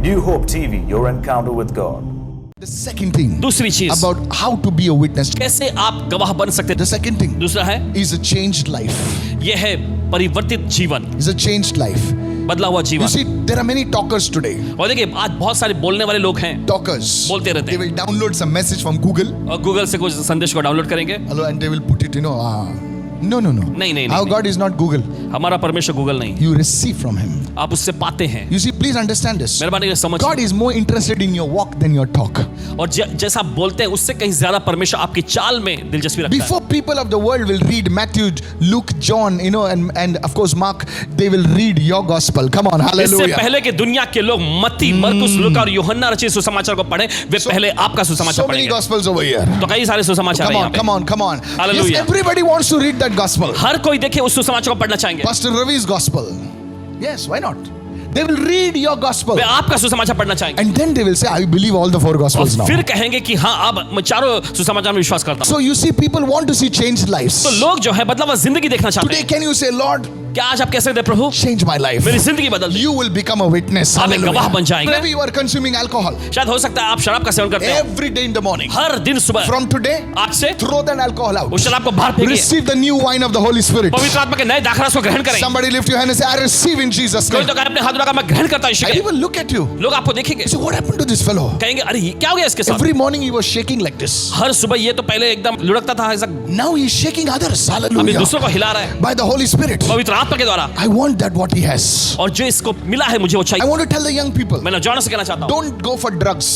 New Hope TV, your encounter with God. The second thing दूसरी चीज about how to be a witness. कैसे आप गवाह बन सकते The second thing दूसरा है is a changed life. यह है परिवर्तित जीवन, Is a changed life. बदला हुआ You जीवन। see, there are many talkers today. और देखिए आज बहुत सारे बोलने वाले लोग हैं, Talkers. बोलते रहते They हैं will download some message from Google. और गूगल से कुछ संदेश को डाउनलोड करेंगे। Hello, and they will put it, No. नहीं, Our नहीं। God is not Google. हमारा परमेश्वर गूगल नहीं, You receive from Him. आप उससे पाते हैं। You see, please understand this. मेहरबानी से समझ। God is more interested in your walk than your talk. और जैसा आप बोलते हैं उससे कहीं ज्यादा परमेश्वर आपकी चाल में दिलचस्पी रखता है। Before people of the world will read Matthew, Luke, John, and of course Mark, they will read your gospel. Come on, इससे hallelujah. पहले कि दुनिया के लोग मत्ती, मरकुस, लूका और यूहन्ना रचित सुसमाचार को पढ़ें, वे पहले आपका सुसमाचार So many पढ़ेंगे। gospels over here. तो कई सारे सुसमाचार हैं यहाँ पे। Come on. Hallelujah. Yes, everybody wants to read that gospel. हर कोई देखे उस सुसमाचार को पढ़ना चाहेंगे। Pastor Ravi's gospel. Yes, why not? They will read your gospel. वे आपका सुसमाचार पढ़ना चाहेंगे। And then they will say, I believe all the four gospels now. फिर कहेंगे कि हाँ अब मैं चारों सुसमाचार में विश्वास करता हूँ। So you see, people want to see changed lives. तो लोग जो है बदला हुआ जिंदगी देखना चाहते Today, हैं। can you say, Lord, क्या आज आप कैसे दे प्रभु change my life? मेरी जिंदगी बदल दे। You will become a witness. आप एक गवाह बन जाएंगे। Maybe you are consuming alcohol शायद हो सकता है आप शराब का सेवन करते हैं every day in the morning. हर दिन सुबह। From today, आज से throw that alcohol out. उस शराब को बाहर फेंकिए। Receive the new wine of the Holy Spirit. पवित्र आत्मा के नए दाखरस को ग्रहण करें। Somebody lift your hand and say, I receive in Jesus' कोई name. तो कहे अपने हाथ उठाकर मैं ग्रहण करता हूँ यीशु I के। even look at you. लोग आपको देखेंगे, So what happened to this fellow? कहेंगे अरे ये क्या हो गया इसके साथ? Every morning he was shaking like this. हर सुबह ये तो पहले एकदम लुढ़कता था ऐसा, Now he's shaking others. अभी Hallelujah. दूसरों को हिला रहा है By the Holy Spirit. पवित्र आत्मा के द्वारा। I want that what he has. और जो इसको मिला है मुझे वो I चाहिए। want to tell the young people, मैं नौजवानों से कहना चाहता हूँ don't go for drugs.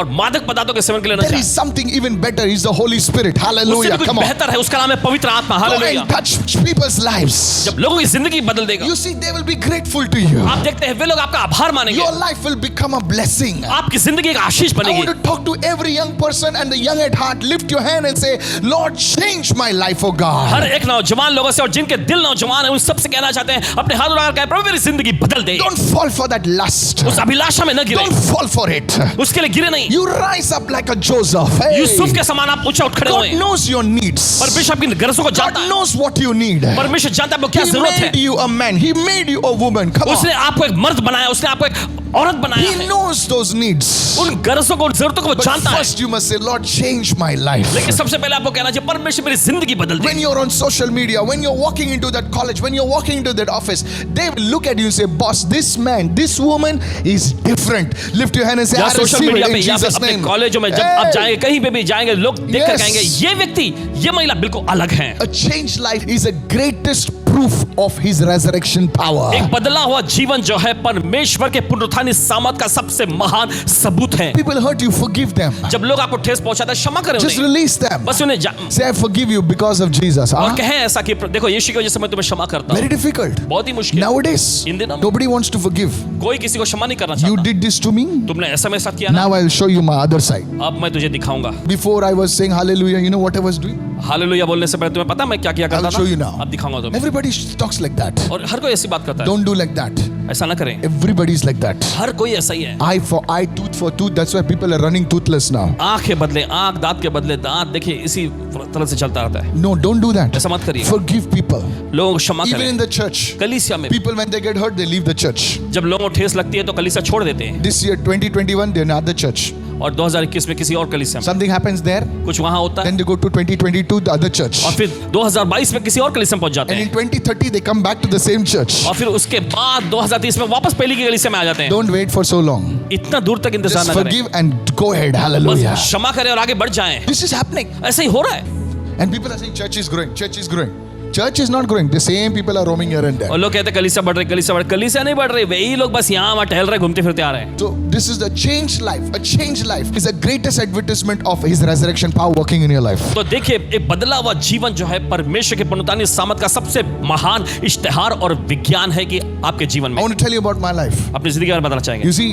और मादक पदार्थों के सेवन के लिए न There जाएं। is something even better. Is the Holy Spirit. उससे Hallelujah. भी कुछ Come on. बेहतर है, उसका नाम है पवित्र आत्मा। Go hallelujah. and touch people's lives. जब लोगों की जिंदगी बदल देगा, You see, they will be grateful to you. आप देखते हैं वे लोग आपका आभार मानेंगे। Your life will become a blessing. आपकी जिंदगी एक आशीष I बनेगी। want to talk to every young person and the young at heart. Lift your hand and say, Lord, change my life, oh God. हर एक नौजवान लोगों से और जिनके दिल नौजवान है उन सबसे कहना चाहते हैं अपने हाथ उठाकर कहें प्रभु मेरी जिंदगी बदल दे। Don't fall for that lust. उस अभिलाषा में न गिरे, Don't fall for it. उसके लिए गिरे नहीं। You rise up like a Joseph. Hey. Yusuf के समान आप ऊंचा उठ खड़े God हुए। knows your needs. परमेश्वर आपकी गरजों को जानता God है। knows what you need. परमेश्वर जानता है आपको क्या He जरूरत made है। you a man. He made you a woman. Come on. उसने आपको एक मर्द बनाया, उसने आपको एक औरत बनाया He है। knows those needs. उन गरजों को, उन जरूरतों को वो But जानता है। first you must say, Lord, change my life. लेकिन सबसे पहले आपको कहना चाहिए परमेश्वर मेरी जिंदगी बदल दे। When you're on social media, when you're walking into that college, when you're walking into that office, they will look at you and say, boss, this man, this woman is different. Lift your hand and say, या I social receive media it पे in या फिर Jesus' अपने name. कॉलेजों में जब आप जाएंगे कहीं पे भी जाएंगे लोग देखकर Yes. कहेंगे ये व्यक्ति, ये महिला बिल्कुल अलग है। A changed life is a greatest proof of his resurrection power. एक बदला हुआ जीवन जो है परमेश्वर के पुनरुत्थानी सामर्थ का सबसे महान सबूत है। People hurt you, forgive them. जब लोग आपको ठेस पहुंचाते हैं क्षमा करें Just उन्हें, release them. बस उन्हें Say, I forgive you because of Jesus. और Huh? कहें ऐसा कि देखो यीशु की वजह से मैं तुम्हें क्षमा करता Very हूँ। difficult. बहुत ही मुश्किल। Nowadays, इन दिनों में nobody wants to forgive. कोई किसी को क्षमा नहीं करना You चाहता। did this to me. तुमने ऐसा मेरे साथ किया ना, Now I'll show you my other side. अब मैं तुझे दिखाऊंगा। Before I was saying hallelujah, you know what I was doing? Hallelujah बोलने से पहले तुम्हें पता मैं क्या किया करता I'll show you था? now. अब दिखाऊंगा तुम्हें। Everybody talks like that. और हर कोई ऐसी बात करता है, Don't do like that. ऐसा ना करें। Everybody is like that. हर कोई ऐसा ही है। Eye for eye, tooth for tooth. That's why people are running toothless now. आंख के बदले आंख, दांत के बदले दांत, देखिए इसी तरह से चलता रहता है। No, don't do that. ऐसा मत करिए। Forgive people. लोगों को क्षमा Even in करें। the church. कलीसिया में People, when they get hurt, they leave the church. जब लोगों को ठेस लगती है तो कलीसिया छोड़ देते हैं। This year, 2021, they're in another church. और 2021 में किसी और कलीसिया में Something happens there. कुछ वहां होता है, Then they go to 2022, the other church. और फिर 2022 में किसी और कलीसिया में पहुंच जाते And in हैं, 2030, they come back to the same church. और फिर उसके बाद 2030 में वापस पहली की कलीसिया में आ जाते हैं। Don't wait for so long. इतना दूर तक इंतजार Just न करें, forgive and go ahead. बस Hallelujah. क्षमा करें और आगे बढ़ जाएं। This is happening. ऐसे ही हो रहा है। And people are saying church is growing. Church is growing. Church is not growing. The same people are roaming here and there. और लोग कहते हैं कलीसिया बढ़ रही, कलीसिया बढ़ रही। कलीसिया नहीं बढ़ रही, वही लोग बस यहाँ वहाँ टहल रहे, घूमते फिरते आ रहे हैं। So this is the changed life. A changed life is the greatest advertisement of His resurrection power working in your life. तो देखिए एक बदला हुआ जीवन जो है परमेश्वर के पुनरुत्थानी सामर्थ का सबसे महान इश्तिहार और विज्ञान है कि आपके जीवन I में want to tell you about my life. अपनी जिंदगी के बारे में बताना चाहेंगे। You see,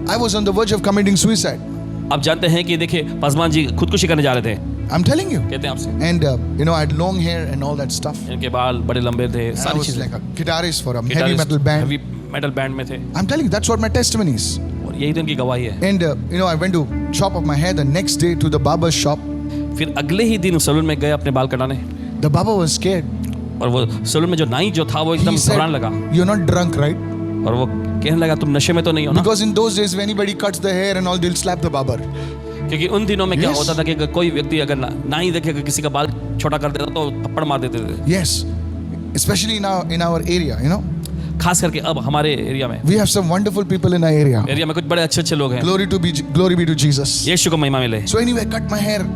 I was on the verge of committing suicide. आप जानते हैं कि देखिए पासवान जी खुदकुशी करने जा रहे थे, I'm telling you. कहते हैं आपसे। And I had long hair and all that stuff. इनके बाल बड़े लंबे थे, And I सारी was चीजें। like a guitarist for a heavy metal band. Heavy metal band में थे, I'm telling you, that's what my testimony is. और यही तो इनकी गवाही है। And I went to chop off my hair the next day to the barber's shop. फिर अगले ही दिन सैलून में गए अपने बाल कटाने, The barber was scared. और वो सैलून में जो नाई जो था वो He एकदम said, घबराने लगा, "You're not drunk, right?" और वो कहने लगा तुम नशे में तो नहीं हो ना? Because in those days, when anybody cuts the hair and all, they'll slap the barber. क्योंकि उन दिनों में क्या Yes. होता था कि अगर कोई व्यक्ति अगर ना ही देखेगा किसी का बाल छोटा कर देता तो थप्पड़ मार देते थे। Yes, especially in our area, you know. खास करके अब हमारे एरिया में We have some wonderful people in our area. कुछ बड़े अच्छे लोग हैं। Glory be to Jesus. यीशु को महिमा मिले। So anyway, I cut my hair.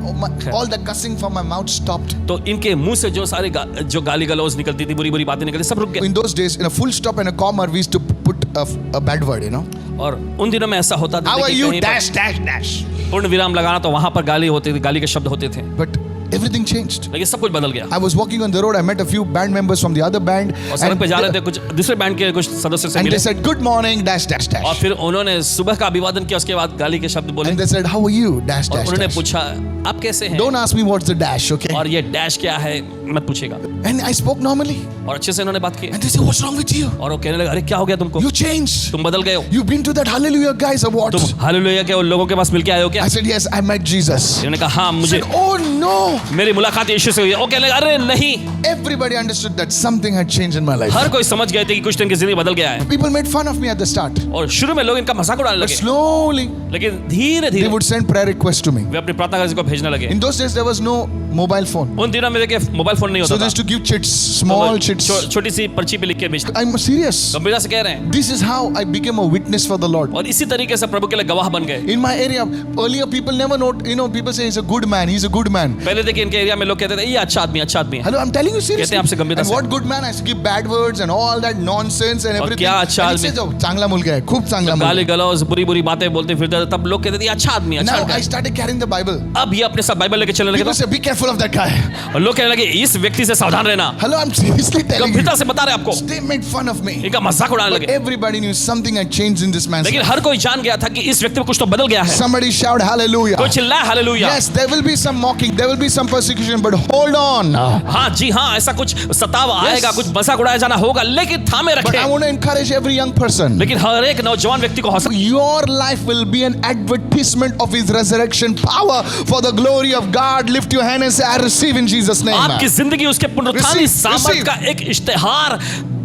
All the cussing from my mouth stopped. तो इनके मुंह से जो सारे जो गाली गलौज निकलती थी, बुरी बुरी बातें निकलती, सब रुक गए। In those days, in a full stop and a comma, we used to put a bad word, you know. और उन दिनों में ऐसा होता था How are कि you? कहीं पर Dash, dash, dash. पूर्ण विराम लगाना तो वहां पर गाली होती थी, गाली के शब्द होते थे। But everything changed. लेकिन सब कुछ बदल गया। I was walking on the road. I met a few band members from the other band. और सड़क पे जा रहे थे, कुछ दूसरे बैंड के कुछ सदस्य से And मिले they said, "Good morning, dash, dash, और dash." फिर उन्होंने सुबह का अभिवादन किया, उसके बाद गाली के शब्द बोले And they said, "How are you, dash, और dash, उन्होंने dash." पूछा आप कैसे हैं? Don't ask me what's the dash, okay? और ये डैश क्या है मत पूछेगा। And I spoke normally. और अच्छे से उन्होंने बात की And they said, "What's wrong with you? और वो कहने लगा अरे क्या हो गया तुमको? You changed. तुम बदल गए हो। You've been to that Hallelujah guys or what?" तुम हालेलुया के उन लोगों के पास मिलके आए हो क्या? I said, "Yes, I met Jesus." उन्होंने कहा हाँ I मुझे said, "Oh no!" मेरी मुलाकात यीशु से हुई है। वो कहने लगा अरे नहीं। Everybody understood that something had changed in my life. हर कोई समझ गए थे कि कुछ दिन की जिंदगी बदल गया है। People made fun of me at the start, और शुरू में लोग इनका मजाक उड़ाने but लगे, slowly लेकिन धीरे they धीरे would send prayer requests to me. वे अपनी प्रार्थना को भेजने लगे। In those days, there was no mobile phone, उन दिनों में देखिए मोबाइल फोन नहीं so होता they था। used to give chits, small chits. छोटी सी पर्ची पे लिख के भेजते। I'm serious. गंभीरता से कह रहे हैं। This is how I became a witness for the Lord. और इसी तरीके से प्रभु के लिए गवाह बन गए। In my area, earlier people never know. You know, people say he's a good man. He's a good man. पहले देखिए इनके एरिया में लोग कहते थे ये अच्छा आदमी है, अच्छा आदमी है। Hello, I'm telling you seriously. कहते हैं आपसे गंभीरता And से। what good man? I used to give bad words and all that nonsense and और everything. क्या अच्छा And he आदमी? says, "Oh, चांगला मुलगा है, खूब चांगला मुलगा गाली है." गलौज बुरी बुरी बातें बोलते फिरते थे, तब लोग कहते थे ये अच्छा आदमी है, अच्छा Now आदमी I है। started carrying the Bible. अब ये अपने साथ बाइबल लेके चलने लगे People say, "Be careful of that guy." और लोग कहने लगे इस व्यक्ति से सावधान रहना। Hello, I'm seriously telling you. गंभीरता से बता रहे आपको, They made fun of me. इनका मजाक उड़ाने But लगे। everybody knew something had changed in this man's लेकिन life. हर कोई जान गया था कि इस व्यक्ति में कुछ तो बदल गया है। Somebody shout hallelujah. कोई चिल्लाए hallelujah. Yes, there will be some mocking, there will be some persecution, but hold on. हाँ जी हाँ, ऐसा कुछ सताव आएगा, कुछ मजाक उड़ाया जाना होगा, लेकिन थामे But I रखें। want to encourage every young person. लेकिन हर एक नौजवान व्यक्ति को हौसला, Your life will be an advertisement of His resurrection power for the glory of God. Lift your hand and say, "I receive in Jesus' name." आपकी जिंदगी उसके पुनरुत्थान की Receive, सामर्थ receive. का एक इश्तिहार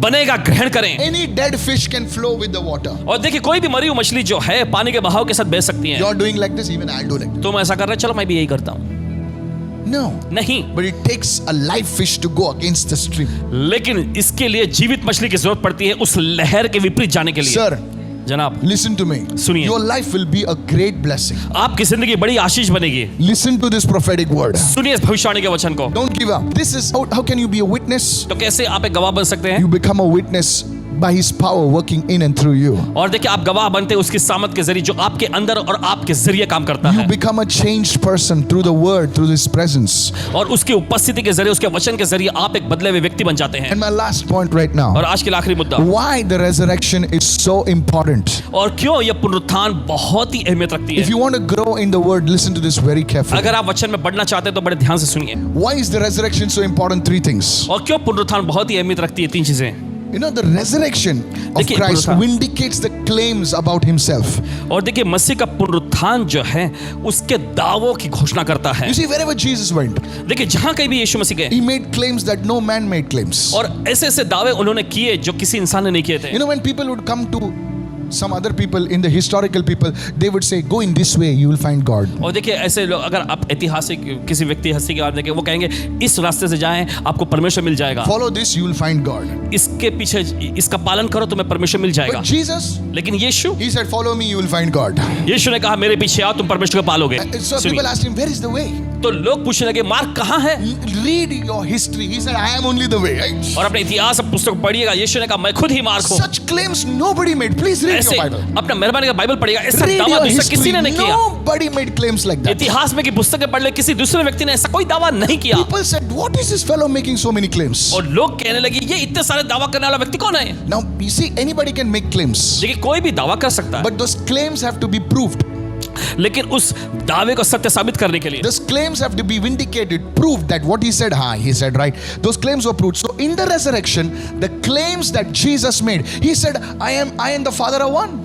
बनेगा, ग्रहण करें। Any dead fish can flow with the water. और देखिए कोई भी मरी हुई मछली जो है पानी के बहाव के साथ बह सकती है। You're doing like this, even I'll do like this. तुम ऐसा कर रहे हो, चलो मैं भी यही करता हूँ। No. नहीं, But it takes a live fish to go against the stream. लेकिन इसके लिए जीवित मछली की जरूरत पड़ती है उस लहर के विपरीत जाने के लिए। Sir, जनाब listen to me. सुनिए। Your life will be a great blessing. आपकी जिंदगी बड़ी आशीष बनेगी। Listen to this prophetic word. सुनिए इस भविष्यवाणी के वचन को। Don't give up. This is how can you be a witness? तो कैसे आप एक गवाह बन सकते हैं? You become a witness by His power working in and through you. और देखिए आप गवाह बनते हैं उसकी सामत के जरिए जो आपके अंदर और आपके जरिए काम करता You है। become a changed person through the word, through His presence. और उसकी उपस्थिति के जरिए, उसके वचन के जरिए आप एक बदले हुए व्यक्ति बन जाते हैं। And my last point right now. और आज के लिए आखिरी मुद्दा, Why the resurrection is so important. और क्यों यह पुनरुत्थान बहुत ही अहमियत रखती If है। you want to grow in the word, listen to this very carefully. अगर आप वचन में बढ़ना चाहते हैं तो बड़े ध्यान से सुनिए। Why is the resurrection so important? Three things. और क्यों पुनरुत्थान बहुत ही अहमियत रखती है? तीन चीजें। You know, the resurrection of देखिए, Christ पुनरुत्थान। vindicates the claims about Himself. और देखिए मसीह का पुनरुत्थान जो है उसके दावों की घोषणा करता है। You see, wherever Jesus went, देखिए जहां कहीं भी यीशु मसीह गए He made claims that no man made claims. और ऐसे ऐसे दावे उन्होंने किए जो किसी इंसान ने नहीं किए थे। You know, when people would come to some other people in the historical people, they would say, "Go in this way, you will find God." और देखिए ऐसे लोग, अगर आप ऐतिहासिक किसी व्यक्ति हस्ती के बारे में देखें, वो कहेंगे इस रास्ते से जाएं आपको परमेश्वर मिल जाएगा, Follow this, you will find God. इसके पीछे इसका पालन करो तुम्हें परमेश्वर मिल जाएगा। But Jesus, लेकिन यीशु He said, "Follow me, you will find God." यीशु ने कहा मेरे पीछे आओ तुम परमेश्वर को पालोगे। So सुनिए, people asked Him, "Where is the way?" तो लोग पूछने लगे मार्ग कहाँ है? Read your history. He said, "I am only the way." Right? और अपने इतिहास पुस्तक पढ़िएगा, यीशु ने कहा मैं खुद ही मार्ग हूँ। Such claims nobody made. Please read ऐसे your Bible. अपना मेहरबानी का बाइबल पढ़िएगा, ऐसा Read दावा your दूसरा history. किसी ने नहीं किया। Nobody made claims like that. इतिहास में की पुस्तकें पढ़ ले, किसी दूसरे व्यक्ति ने ऐसा कोई दावा नहीं किया। People said, "What is this fellow making so many claims?" और लोग कहने लगे ये इतने सारे दावा करने वाला व्यक्ति कौन है? Now, you see, anybody can make claims, देखिए कोई भी दावा कर सकता है, but those claims have to be proved. लेकिन उस दावे को सत्य साबित करने के लिए Those claims have to be vindicated, proved that what he said right. Those claims were proved. So in the resurrection, the claims that Jesus made, He said, I am the Father are one.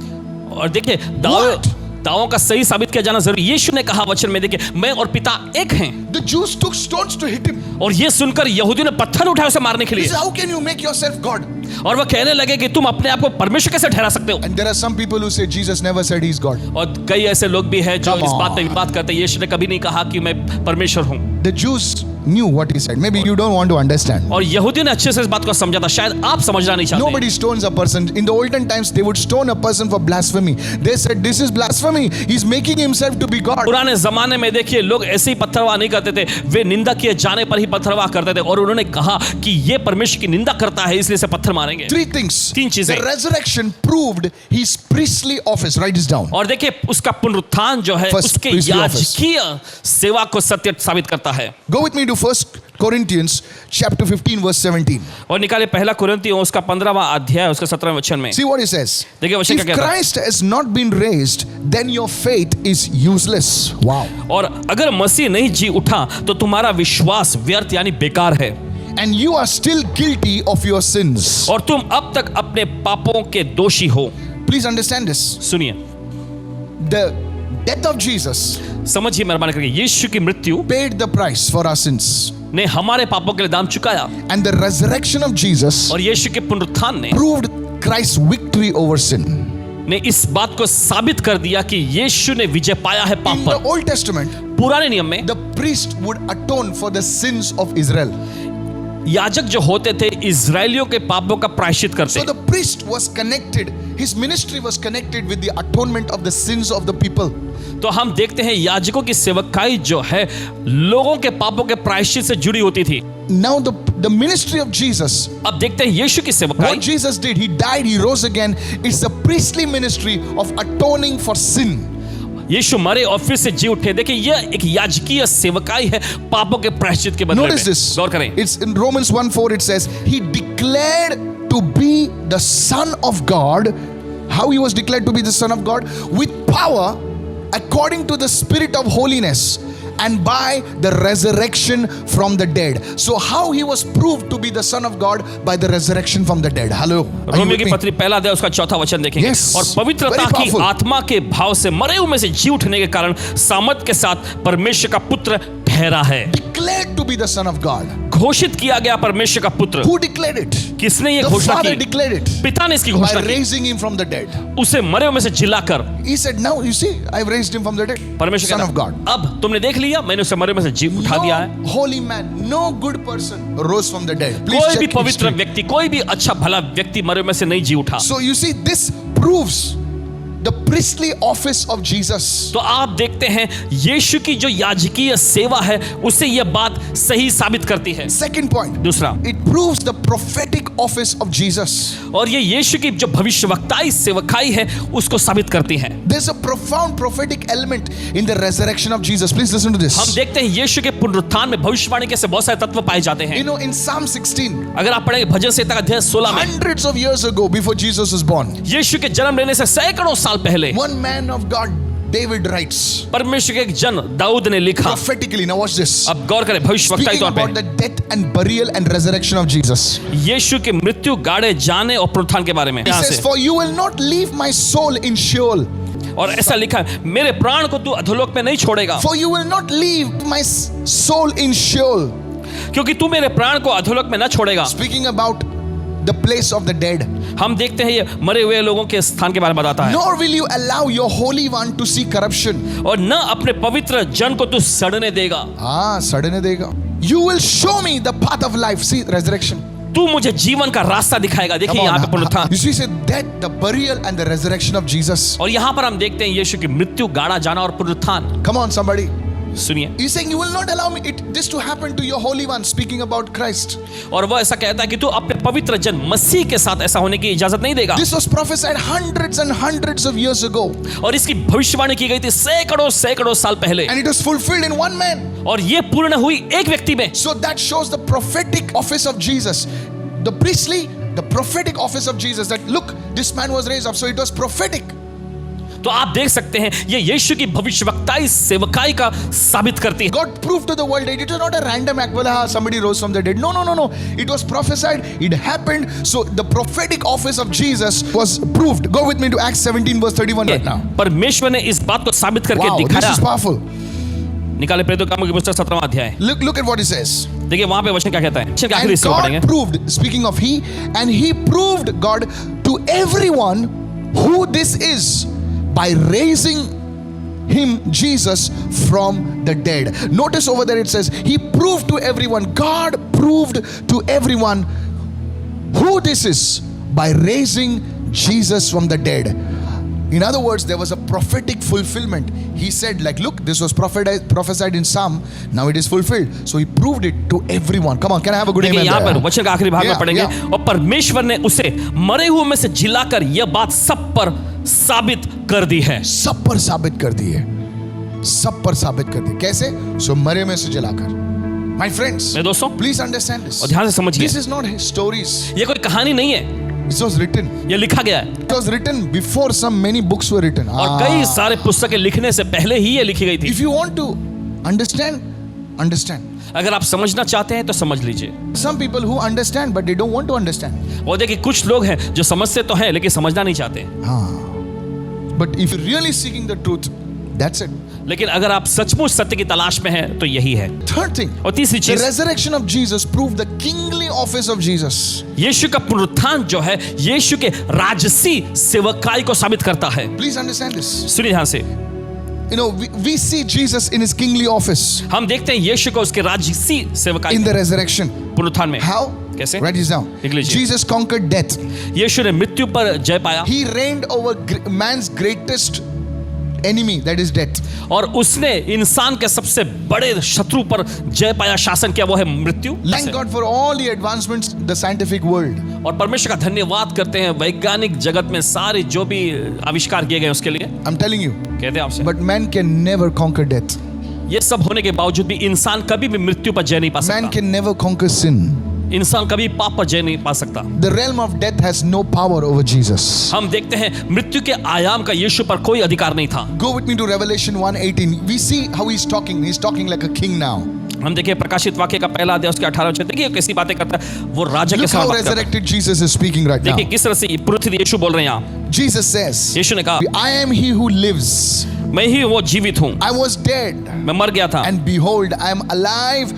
और देखिए दावे What? दावों का सही साबित किया जाना जरूरी। यीशु ने कहा वचन में, देखिए मैं और पिता एक हैं। The Jews took stones to hit him. और ये सुनकर यहूदियों ने पत्थर उठाए उसे मारने के He लिए। said, how can you make yourself God? और वह कहने लगे कि तुम अपने आप को परमेश्वर कैसे ठहरा सकते हो। And there are some people who say Jesus never said he's God. और कई ऐसे लोग भी हैं जो Come इस बात पे on. विवाद करते हैं, यीशु ने कभी नहीं कहा कि मैं परमेश्वर हूँ। The Jews knew what he said. Maybe you don't want to understand. और यहूदियों ने अच्छे से इस बात को समझा था, शायद आप समझना नहीं चाहते। Nobody stones a person. In the olden times, they would stone a person for blasphemy. They said, this is blasphemy. He's making himself to be God. पुराने जमाने में देखिए लोग ऐसे ही पत्थरवाह नहीं करते थे, वे निंदा किए जाने पर ही पत्थरवाह करते थे। और उन्होंने कहा कि ये परमेश्वर की निंदा करता है, इसलिए से पत्थर मारेंगे। Three things. तीन चीजें। The resurrection proved his priestly office. Write this down. और देखिए उसका पुनरुत्थान जो है First उसके priestly office. याजकीय सेवा को सत्य साबित करता है। Go with me to 1 Corinthians chapter 15 verse 17. और निकाले पहला कुरिन्थियों उसका 15वां अध्याय उसका 17वें वचन में। See what he says. देखिए वचन क्या If कहता है। Christ has not been raised, then your faith is useless. Wow. और अगर मसीह नहीं जी उठा तो तुम्हारा विश्वास व्यर्थ यानी बेकार है। And you are still guilty of your sins. और तुम अब तक अपने पापों के दोषी हो। Please understand this. सुनिए, The death of Jesus समझिए मेहरबानी करके, यीशु की मृत्यु paid the price for our sins. ने हमारे पापों के लिए दाम चुकाया। And the resurrection of Jesus और यीशु के पुनरुत्थान ने proved Christ's victory over sin. इस बात को साबित कर दिया कि यीशु ने विजय पाया है पाप In the पर। Old Testament, पुराने नियम में the priest would atone for the sins of Israel. याजक जो होते थे इजरायलियों के पापों का प्रायश्चित करते। So the priest was connected, his ministry was connected with the atonement of the sins of the people. तो हम देखते हैं याजकों की सेवकाई जो है लोगों के पापों के प्रायश्चित से जुड़ी होती थी। Now the ministry of Jesus, अब देखते हैं यीशु की सेवकाई। what Jesus did, he died, he rose again. It's the priestly ministry of atoning for sin. यीशु मरे और फिर से जी उठे। देखिए यह एक याजकीय सेवकाई है पापों के प्रायश्चित के बदले में। Notice this. गौर करें। It's in Romans 1:4 it says, he declared to be the Son of God. How he was declared to be the Son of God? With power according to the Spirit of holiness and by the resurrection from the dead. So how he was proved to be the Son of God? By the resurrection from the dead. Hello. Are you Romeo with की me? पत्री पहला अध्याय उसका 4था वचन देखेंगे। Yes, और पवित्रता very की powerful. आत्मा के भाव से मरे हुए में से जी उठने के कारण सामर्थ के साथ परमेश्वर का पुत्र ठहरा है। Declared to be the Son of God. घोषित किया गया परमेश्वर का पुत्र। Who declared it? किसने ये The घोषणा Father की? declared it. पिता ने इसकी By घोषणा की, raising him from the dead. उसे मरे हुए में से जिलाकर। He said, now you see, I've raised him from the dead. परमेश्वर Son कहता, of God. अब तुमने देख लिया, मैंने उसे मरे हुए में से जी उठा दिया है। No holy man, no good person rose from the dead. Please कोई भी check पवित्र history. व्यक्ति, कोई भी अच्छा भला व्यक्ति मरे हुए में से नहीं जी उठा। So you see, this proves the priestly office of Jesus. तो आप देखते हैं यीशु की जो याजकीय सेवा है उससे यह बात सही साबित करती है। Second point, दूसरा, it proves the prophetic office of Jesus. और ये यीशु की जो भविष्यवक्ताई सेवकाई है उसको साबित करती है। There's a profound prophetic element in the resurrection of Jesus. Please listen to this. हम देखते हैं यीशु के पुनरुत्थान में भविष्यवाणी के से बहुत सारे तत्व पाए जाते हैं। You know, in Psalm 16, अगर आप पढ़ेंगे भजन संहिता का अध्याय 16 में, hundreds of years ago, before Jesus was born, यीशु के जन्म लेने से सैकड़ों साल पहले one man of God, David, writes परमेश्वर के एक जन दाऊद ने लिखा। prophetically. Now watch this. अब गौर करें भविष्यवक्ताई Speaking तौर about the पे death and burial and resurrection of Jesus. यीशु के मृत्यु, गाड़े जाने और पुनरुत्थान के बारे में। He यहाँ says, से for you will not leave my soul in Sheol. और ऐसा लिखा है, मेरे प्राण को तू अधोलोक में नहीं छोड़ेगा, For you will not leave my soul in Sheol. क्योंकि तू मेरे प्राण को अधोलोक में न छोड़ेगा। Speaking about the place of the dead. हम देखते हैं ये मरे हुए लोगों के स्थान के बारे में बताता है। Nor will you allow your holy one to see corruption. और न अपने पवित्र जन को तू सड़ने देगा। सड़ने देगा. You will show me the path of life. See, resurrection. तू मुझे जीवन का रास्ता दिखाएगा। देखिए यहाँ पे पुनरुत्थान। You see, say death, the burial and the resurrection of Jesus. और यहाँ पर हम देखते हैं यीशु की मृत्यु, गाड़ा जाना और पुनरुत्थान। Come on, somebody. सुनिए, He's saying you will not allow me this to happen to your holy one. Speaking about Christ. और वह ऐसा कहता है कि तू अपने पवित्र जन मसीह के साथ ऐसा होने की इजाजत नहीं देगा। This was prophesied hundreds and hundreds of years ago. और इसकी भविष्यवाणी की गई थी सैकड़ों सैकड़ों साल पहले। And it was fulfilled in one man. और ये पूर्ण हुई एक व्यक्ति में। So that shows the prophetic office of Jesus. The priestly, the prophetic office of Jesus. That look, this man was raised up. So it was prophetic. तो आप देख सकते हैं ये यीशु की भविष्यवक्ताई सेवकाई का साबित करती है। God proved to the world that it was not a random act. Well, somebody rose from the dead. No. It was prophesied. It happened. So the prophetic office of Jesus was proved. Go with me to Acts 17 verse 31 right now. परमेश्वर ने इस बात को साबित करके Wow, this दिखाया। is powerful. निकाले प्रेरितों के कामों की पुस्तक 17वां अध्याय। Look at what he says. देखिए वहां पे वचन क्या कहता है। वचन के आखिरी And हिस्से को पढ़ेंगे। God proved, speaking of he, and he proved God to everyone who this is by raising him, Jesus, from the dead. Notice over there it says, he proved to everyone, God proved to everyone who this is by raising Jesus from the dead. In other words, there was a prophetic fulfillment. He said, like, look, this was prophesied in Psalm, now it is fulfilled. So he proved it to everyone. Come on, can I have a good देखिए amen यहाँ पर there? वचन का आखिरी भाग में Yeah, पढ़ेंगे yeah. और परमेश्वर ने उसे मरे हुए में से जिलाकर यह बात सब पर साबित कर दी है। सब पर साबित कर दी है, सब पर साबित कर दी। कैसे? सो मरे में से जलाकर। My friends, मेरे दोस्तों please understand this. और ध्यान से समझिए, This is not stories. ये कोई कहानी नहीं है, It was written. ये लिखा गया है It was written before some many books were written. और कई सारे पुस्तकें लिखने से पहले ही ये लिखी गई थी। If you want to understand, understand. अगर आप समझना चाहते हैं तो समझ लीजिए। Some people who understand but they don't want to understand. और देखिए कुछ लोग हैं जो समझते तो हैं लेकिन समझना नहीं चाहते। But if you're really seeking the truth, that's it. लेकिन अगर आप सचमुच सत्य की तलाश में हैं तो यही है। Third thing, और तीसरी the चीज, resurrection of Jesus proved the kingly office of Jesus. यीशु का पुनरुत्थान जो है यीशु के राजसी सेवकाई को साबित करता है। Please understand this. सुनिए ध्यान से, You know, we see Jesus in his kingly office हम देखते हैं यीशु को उसके राजसी सेवकाई in the resurrection. पुनरुत्थान में। How? कैसे? Write this down. लिख लीजिए। Jesus conquered death. यीशु ने मृत्यु पर जय पाया He reigned over man's greatest enemy, that is death. और उसने इंसान के सबसे बड़े शत्रु पर जय पाया, शासन किया, वो है मृत्यु। Thank God for all the advancements the scientific world. और परमेश्वर का धन्यवाद करते हैं वैज्ञानिक जगत में सारे जो भी आविष्कार किए गए उसके लिए। I'm telling you. कहते हैं आपसे, But man can never conquer death. ये सब होने के बावजूद भी इंसान कभी भी मृत्यु पर जय नहीं पा Man सकता। can never conquer sin. इंसान कभी पाप पर जय नहीं पा सकता। The realm of death has no power over Jesus. हम देखते हैं मृत्यु के आयाम का यीशु पर कोई अधिकार नहीं था। Go with me to Revelation 1:18. We see how he's talking. He's talking like a king now. हम देखिए प्रकाशित वाक्य का पहला अध्याय उसके 18 वचन, देखिए कैसी बातें करता है वो राजा के Look how साथ बात करता है। resurrected Jesus is speaking right now. देखिए किस तरह से पुरुष यीशु बोल रहे हैं यहाँ। Jesus says, यीशु ने कहा, I am he who lives. मैं ही वो जीवित हूँ, I was dead. मैं मर गया था And behold, I am alive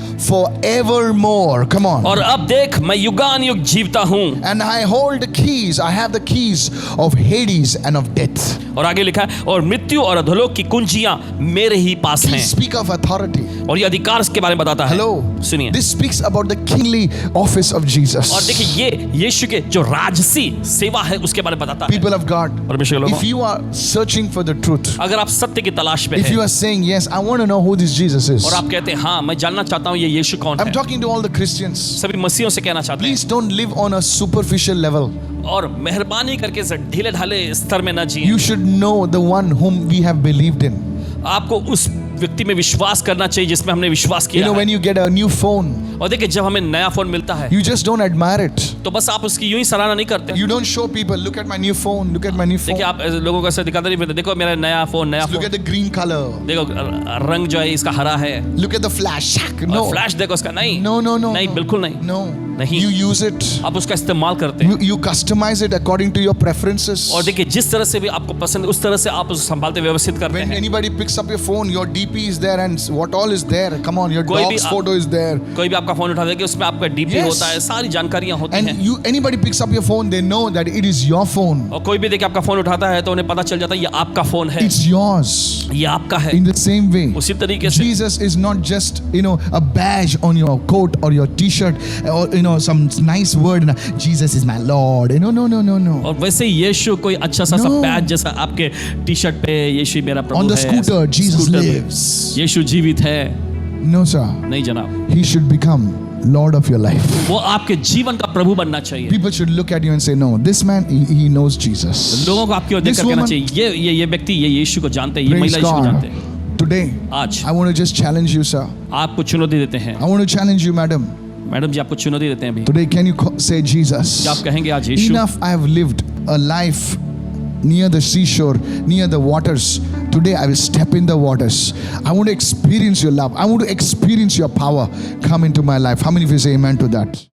forevermore. Come on. और अब देख मैं युगान युग जीवता हूँ। And I hold the keys. I have the keys of Hades and of death. और आगे लिखा है और मृत्यु और अधोलोक की कुंजियां मेरे ही पास हैं। Please speak of authority. और ये अधिकार के बारे में बताता है। Hello. सुनिए, This speaks about the kingly office of Jesus. और देखिए ये यीशु के जो राजसी सेवा है उसके बारे में बताता है। People of God, परमेश्वर के लोगों, if you are searching for the truth, अगर आप सत्य की तलाश में if you हैं are saying, yes, I want to know who this Jesus is. और आप कहते हैं हाँ मैं जानना चाहता हूँ ये यीशु कौन I'm है, talking to all the Christians. सभी मसीहों से कहना चाहते हैं Please don't live on a superficial level. और मेहरबानी करके ढीले ढाले स्तर में न जिए। You should know the one whom we have believed in. आपको उस व्यक्ति में विश्वास करना चाहिए जिसमें हमने विश्वास You किया know, है। when you get a new phone, और देखिए जब हमें नया फोन मिलता है you just don't admire it. तो बस आप उसकी यूं ही सराहना नहीं करते। You don't show people, look at my new phone, look at my new phone. देखिए आप लोगों को ऐसे दिखाते नहीं फिरते, देखो मेरा नया phone Look phone, at the green color. देखो रंग जो है इसका हरा है, Look at the flash. और No. फ्लैश देखो उसका, नहीं No, no, no. नहीं no. बिल्कुल नहीं, No. नहीं। You use it. आप उसका इस्तेमाल करते हैं। You customize it according to your preferences. और देखिए जिस तरह से भी आपको पसंद है उस तरह से आप उसको संभालते व्यवस्थित करते When हैं। anybody picks up your phone, your DP is there and what all is there. Come on, your कोई भी dog's आप- photo is there. कोई भी आपका फोन उठा देगा उसमें आपका डीपी Yes. होता है, सारी जानकारियां होती And हैं। anybody picks up your phone, they know that it is your phone. और कोई भी देखिए आपका फोन उठाता है तो उन्हें पता चल जाता है ये आपका फोन है, It's yours. ये आपका है। In the same way, उसी तरीके से Jesus is not just, a badge on your coat or your t-shirt or, some nice word. Jesus is my Lord. No, no, no, no, no. और वैसे ही यीशु कोई अच्छा सा No. बैज जैसा आपके टी शर्ट पे यीशु मेरा प्रभु On the है, scooter, Jesus स्कूटर पे, lives. यीशु जीवित है। No, sir. नहीं जनाब, He should become Lord of your life. वो आपके जीवन का प्रभु बनना चाहिए। People should look at you and say, no, this man, he knows Jesus. लोगों को आपकी ओर This देखकर कहना woman- चाहिए ये व्यक्ति ये यीशु को जानते हैं, ये Praise महिला यीशु को God. जानते हैं। Today, आज I want to just challenge you, sir. आपको चुनौती देते हैं। I want to challenge you, madam. Madam ji आपको चुनौती देते हैं अभी। Today, can you say, Jesus, क्या आप कहेंगे आज यीशु, enough I have lived a life near the seashore, near the waters. Today I will step in the waters. I want to experience your love. I want to experience your power come into my life. How many of you say amen to that?